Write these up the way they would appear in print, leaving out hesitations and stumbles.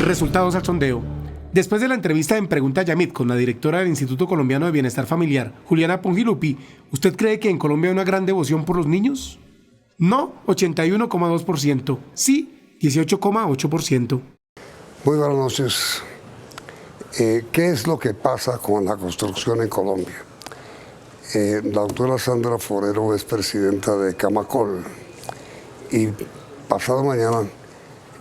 Resultados al sondeo. Después de la entrevista en Pregunta Yamit con la directora del Instituto Colombiano de Bienestar Familiar, Juliana Pongilupi, ¿usted cree que en Colombia hay una gran devoción por los niños? No, 81,2%. Sí, 18,8%. Muy buenas noches. ¿Qué es lo que pasa con la construcción en Colombia? La doctora Sandra Forero es presidenta de Camacol y pasado mañana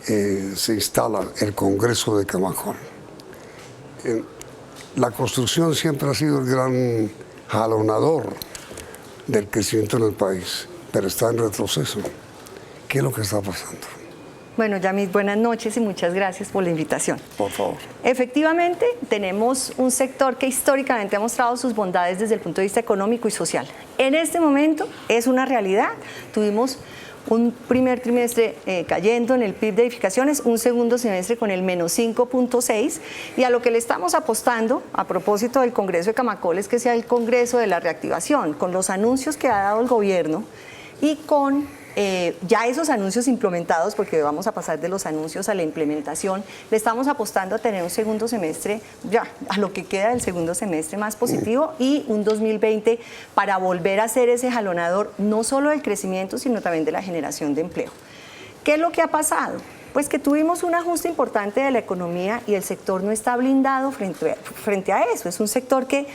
se instala el Congreso de Camacol. La construcción siempre ha sido el gran jalonador del crecimiento en el país, pero está en retroceso. ¿Qué es lo que está pasando? Bueno, Yamit, buenas noches y muchas gracias por la invitación. Por favor. Efectivamente, tenemos un sector que históricamente ha mostrado sus bondades desde el punto de vista económico y social. En este momento es una realidad. Tuvimos un primer trimestre cayendo en el PIB de edificaciones, un segundo semestre con el menos 5,6, y a lo que le estamos apostando a propósito del Congreso de Camacol es que sea el Congreso de la reactivación, con los anuncios que ha dado el gobierno y con ya esos anuncios implementados, porque vamos a pasar de los anuncios a la implementación. Le estamos apostando a tener un segundo semestre, ya a lo que queda del segundo semestre más positivo, y un 2020 para volver a ser ese jalonador no solo del crecimiento, sino también de la generación de empleo. ¿Qué es lo que ha pasado? Pues que tuvimos un ajuste importante de la economía y el sector no está blindado frente a eso. Es un sector que,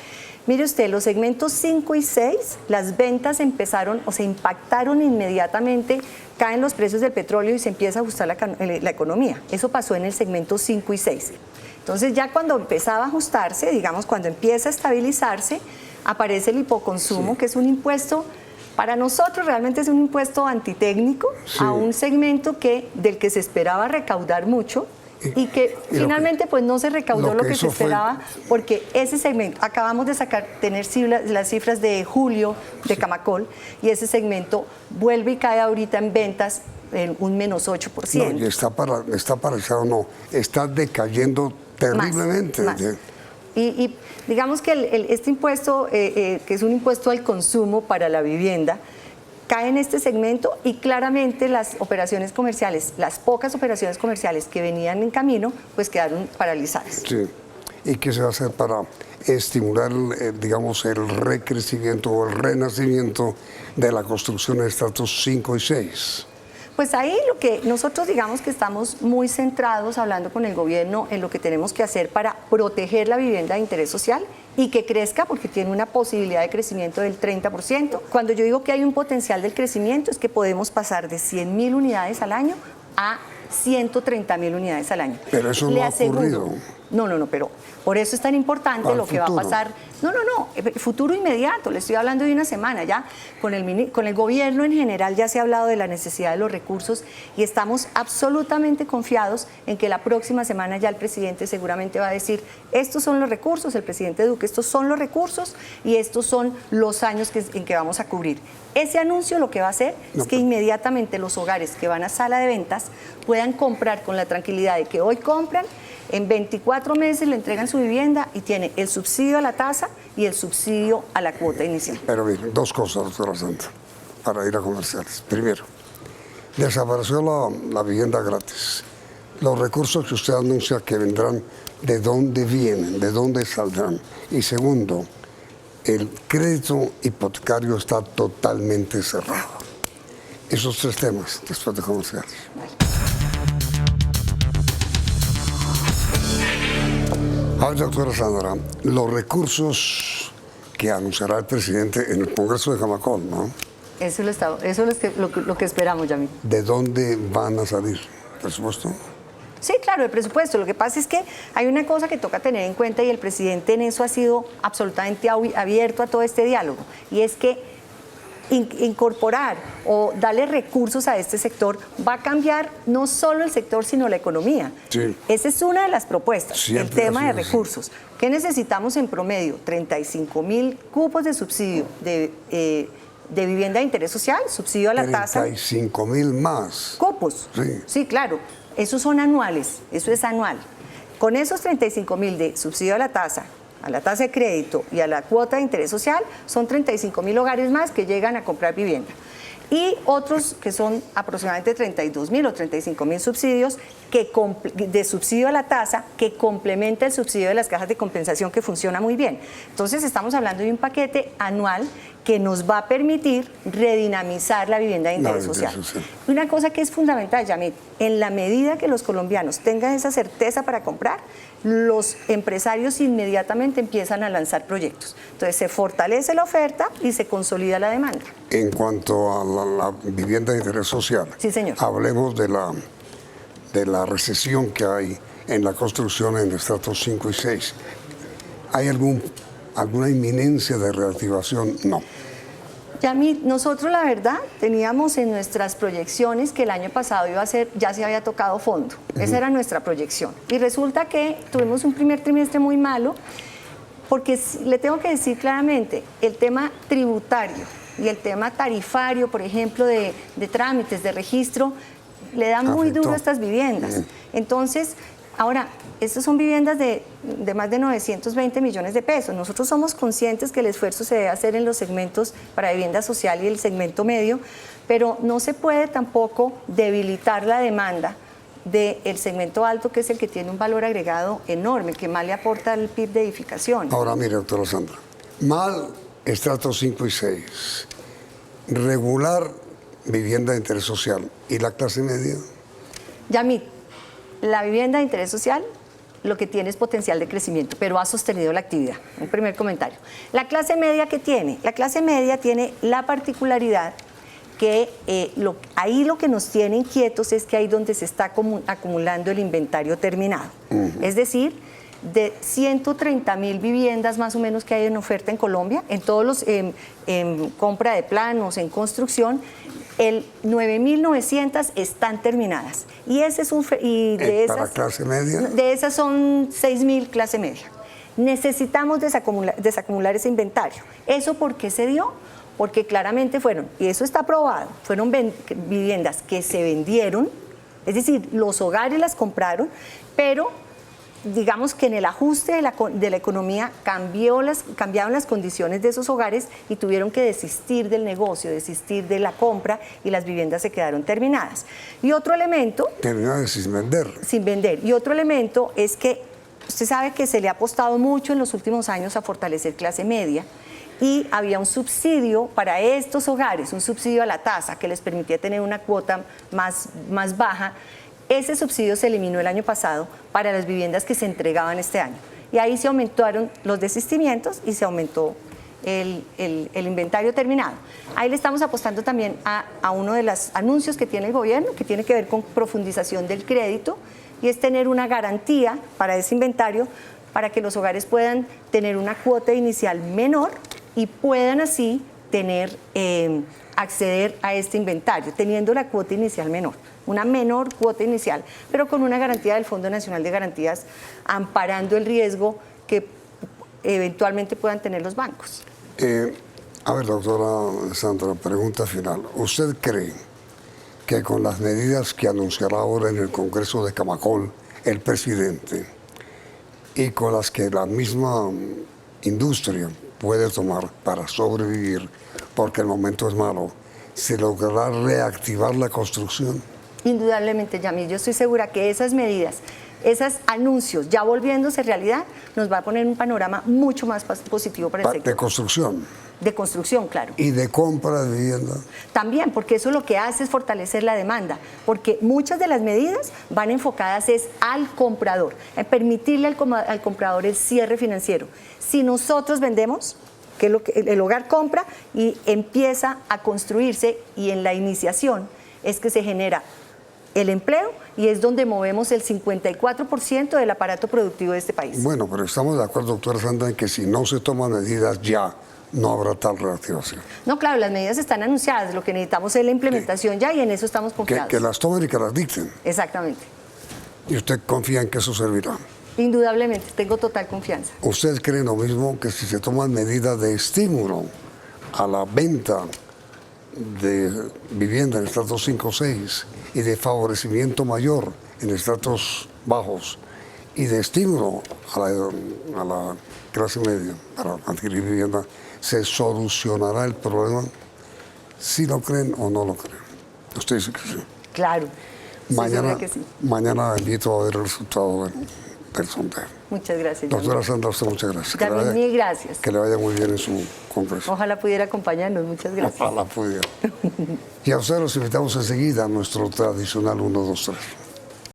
mire usted, los segmentos 5 y 6, las ventas empezaron o se impactaron inmediatamente, caen los precios del petróleo y se empieza a ajustar la economía. Eso pasó en el segmento 5 y 6. Entonces ya cuando empezaba a ajustarse, digamos cuando empieza a estabilizarse, aparece el hipoconsumo, que es un impuesto. Para nosotros realmente es un impuesto antitécnico a un segmento del que se esperaba recaudar mucho y que finalmente pues no se recaudó lo que se esperaba, porque ese segmento, acabamos de tener las cifras de julio de Camacol, y ese segmento vuelve y cae ahorita en ventas en un menos 8%. No, y está paralizado, no, está decayendo terriblemente. Más. Y digamos que este impuesto, que es un impuesto al consumo para la vivienda, cae en este segmento, y claramente las operaciones comerciales, las pocas operaciones comerciales que venían en camino, pues quedaron paralizadas. Sí. ¿Y qué se va a hacer para estimular, digamos, el recrecimiento o el renacimiento de la construcción de estratos 5 y 6? Pues ahí lo que nosotros digamos que estamos muy centrados hablando con el gobierno en lo que tenemos que hacer para proteger la vivienda de interés social y que crezca, porque tiene una posibilidad de crecimiento del 30%. Cuando yo digo que hay un potencial del crecimiento es que podemos pasar de 100.000 unidades al año a 130.000 unidades al año. Pero eso no ha ocurrido. No, pero por eso es tan importante lo que va a pasar. No, futuro inmediato, le estoy hablando de una semana ya. Con el gobierno en general ya se ha hablado de la necesidad de los recursos y estamos absolutamente confiados en que la próxima semana ya el presidente seguramente va a decir: estos son los recursos, el presidente Duque, estos son los recursos y estos son los años en que vamos a cubrir. Ese anuncio lo que va a hacer es que inmediatamente los hogares que van a sala de ventas puedan comprar con la tranquilidad de que hoy compran, en 24 meses le entregan su vivienda y tiene el subsidio a la tasa y el subsidio a la cuota inicial. Pero bien, dos cosas, doctora Santa, para ir a comerciales. Primero, desapareció la vivienda gratis. Los recursos que usted anuncia que vendrán, ¿de dónde vienen? ¿De dónde saldrán? Y segundo, el crédito hipotecario está totalmente cerrado. Esos tres temas, después de comerciales. A ver, doctora Sandra, los recursos que anunciará el presidente en el Congreso de Camacol, ¿no? Eso es lo que esperamos, Yamil. ¿De dónde van a salir? ¿Presupuesto? Sí, claro, el presupuesto. Lo que pasa es que hay una cosa que toca tener en cuenta, y el presidente en eso ha sido absolutamente abierto a todo este diálogo, y es que incorporar o darle recursos a este sector va a cambiar no solo el sector, sino la economía. Sí. Esa es una de las propuestas, Siempre el tema de recursos. ¿Qué necesitamos en promedio? 35.000 cupos de subsidio de vivienda de interés social, subsidio a la tasa. 35.000 más. Cupos. Sí. Sí, claro. Esos son anuales, eso es anual. Con esos 35.000 de subsidio a la tasa de crédito y a la cuota de interés social, son 35.000 hogares más que llegan a comprar vivienda. y otros que son aproximadamente 32.000 o 35.000 subsidios de subsidio a la tasa que complementa el subsidio de las cajas de compensación, que funciona muy bien. Entonces estamos hablando de un paquete anual que nos va a permitir redinamizar la vivienda de interés social. Una cosa que es fundamental, Yamit, en la medida que los colombianos tengan esa certeza para comprar, los empresarios inmediatamente empiezan a lanzar proyectos. Entonces se fortalece la oferta y se consolida la demanda. En cuanto a la vivienda de interés social, sí, señor, hablemos de la recesión que hay en la construcción en estratos 5 y 6. ¿Hay alguna inminencia de reactivación? No. Yamit, nosotros la verdad teníamos en nuestras proyecciones que el año pasado iba a ser, ya se había tocado fondo. Esa era nuestra proyección. Y resulta que tuvimos un primer trimestre muy malo, porque le tengo que decir claramente, el tema tributario y el tema tarifario, por ejemplo, de trámites, de registro, le da muy duro a estas viviendas. Entonces, ahora, estas son viviendas de más de 920 millones de pesos. Nosotros somos conscientes que el esfuerzo se debe hacer en los segmentos para vivienda social y el segmento medio, pero no se puede tampoco debilitar la demanda del segmento alto, que es el que tiene un valor agregado enorme, que más le aporta al PIB de edificación. Ahora, mire, doctora Sandra, mal estratos 5 y 6, regular vivienda de interés social y la clase media. Yamit, la vivienda de interés social lo que tiene es potencial de crecimiento, pero ha sostenido la actividad. Un primer comentario. La clase media, ¿qué tiene? La clase media tiene la particularidad que ahí lo que nos tiene inquietos es que ahí donde se está acumulando el inventario terminado. Es decir, de 130.000 viviendas más o menos que hay en oferta en Colombia, en todos los en compra de planos, en construcción, el 9.900 están terminadas. Y ese es de esas, ¿para clase media? De esas son 6.000 clase media. Necesitamos desacumular ese inventario. ¿Eso por qué se dio? Porque claramente fueron, y eso está probado, fueron viviendas que se vendieron, es decir, los hogares las compraron, pero digamos que en el ajuste de la economía cambiaron las condiciones de esos hogares y tuvieron que desistir del negocio, desistir de la compra, y las viviendas se quedaron terminadas. Y otro elemento... Terminadas sin vender. Sin vender. Y otro elemento es que usted sabe que se le ha apostado mucho en los últimos años a fortalecer clase media, y había un subsidio para estos hogares, un subsidio a la tasa que les permitía tener una cuota más baja. Ese subsidio se eliminó el año pasado para las viviendas que se entregaban este año. Y ahí se aumentaron los desistimientos y se aumentó el inventario terminado. Ahí le estamos apostando también a uno de los anuncios que tiene el gobierno, que tiene que ver con profundización del crédito, y es tener una garantía para ese inventario para que los hogares puedan tener una cuota inicial menor y puedan así acceder a este inventario, teniendo la cuota inicial menor. Una menor cuota inicial, pero con una garantía del Fondo Nacional de Garantías, amparando el riesgo que eventualmente puedan tener los bancos. A ver, doctora Sandra, pregunta final. ¿Usted cree que con las medidas que anunciará ahora en el Congreso de Camacol el presidente, y con las que la misma industria puede tomar para sobrevivir, porque el momento es malo, se logrará reactivar la construcción? Indudablemente, Yamil, yo estoy segura que esas medidas, esos anuncios ya volviéndose realidad, nos va a poner un panorama mucho más positivo para el sector. ¿De construcción? De construcción, claro. ¿Y de compra de vivienda? También, porque eso lo que hace es fortalecer la demanda, porque muchas de las medidas van enfocadas al comprador, en permitirle al comprador el cierre financiero. Si nosotros vendemos, que es lo que el hogar compra y empieza a construirse, y en la iniciación es que se genera el empleo y es donde movemos el 54% del aparato productivo de este país. Bueno, pero estamos de acuerdo, doctora Sandra, en que si no se toman medidas ya, no habrá tal reactivación. No, claro, las medidas están anunciadas, lo que necesitamos es la implementación ya, y en eso estamos confiados. Que las tomen y que las dicten. Exactamente. ¿Y usted confía en que eso servirá? Indudablemente, tengo total confianza. ¿Usted cree lo mismo, que si se toman medidas de estímulo a la venta de vivienda en estratos 5 o 6 y de favorecimiento mayor en estratos bajos y de estímulo a la clase media para adquirir vivienda, se solucionará el problema? si lo creen o no lo creen. Usted dice que sí. Claro. Estoy segura que sí. Mañana invito a ver el resultado del sondeo. Muchas gracias. Doctora Sandra, a usted muchas gracias. También mil gracias. Que le vaya muy bien en su congreso. Ojalá pudiera acompañarnos. Muchas gracias. Ojalá pudiera. Y a ustedes los invitamos enseguida a nuestro tradicional 1, 2, 3.